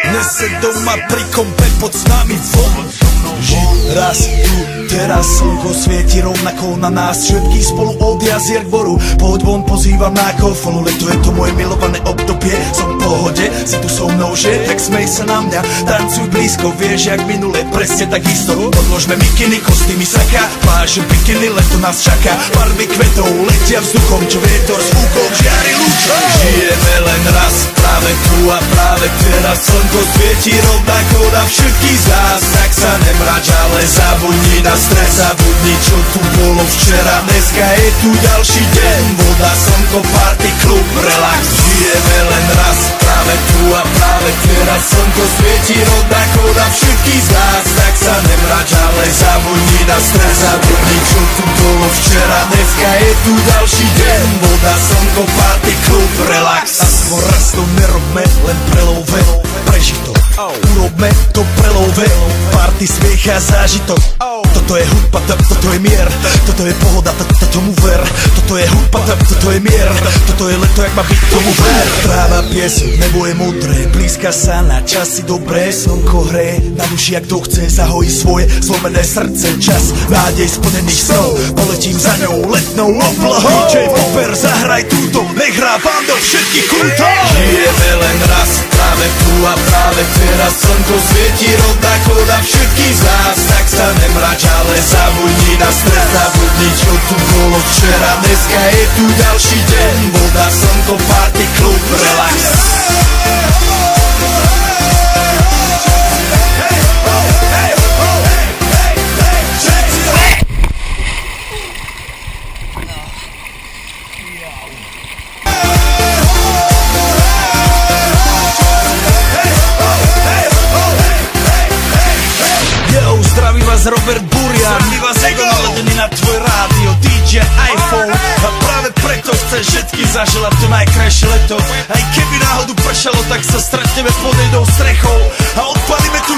Nese doma pri kompe pod s nami von. Raz tu, teraz slnko svieti rovnako na nás všetkých spolu od jazier k boru. Poď von, pozývam na kofolu, leto je to moje milované obdobie. Som v pohode, si tu so mnou, že? Tak smej sa na mňa, tancuj blízko, vieš jak minule, presne tak isto. Podložme mikiny, kostýmy saka, pláže bikiny, leto nás čaká. Farby kvetov letia vzduchom, čo vietor s fúkom žiari lúčom. Žijeme len raz, práve tu a práve teraz slnko svieti rovnako na všetkých z nás. Tak sa nemrač, ale zabudni na stres, zabudni čo tu bolo včera. Dneska je tu ďalší deň, voda, slnko, party, klub, relax. Žijeme len raz, práve tu a práve teraz slnko svieti rovnako na všetkých z nás. Tak sa nemrač, ale zabudni na stres, zabudni čo tu bolo včera. Dneska je tu ďalší deň, voda, slnko, party, klub, relax. Aspoň raz to nerobme, len prelove, prežij to. Urobme to prelove, party, smiech a zážitok. Toto je hudba, toto je mier, toto je pohoda, tomu ver. Toto je hudba, toto je mier, toto je leto, jak má byť, tomu ver. Tráva, pieseň, nebo je modré, blízka sa na časy dobré. Slnko hreje na duši, jak to chce, zahojí svoje zlomené srdce. Čas nádej splnených snov, poletím za ňou letnou oblohou. DJ Popper, zahraj túto, nech hrá vám do všetkých kútov. Žijeme len raz, práve tu a práve teraz slnko svieti rovnako na všetkých z nás. Tak sa nemrač, ale zabudni na stres, zabudni čo tu bolo včera. Dneska je tu ďalší deň, voda, slnko, party, klub, relax. Robert Burian, zdraví vás Ego naladený na tvoj rádio, DJ iPhone. A práve preto chceš všetky zaželať to najkrajšie leto. Aj keby náhodu pršalo, tak sa stretneme pod jednou strechou a odpalíme tu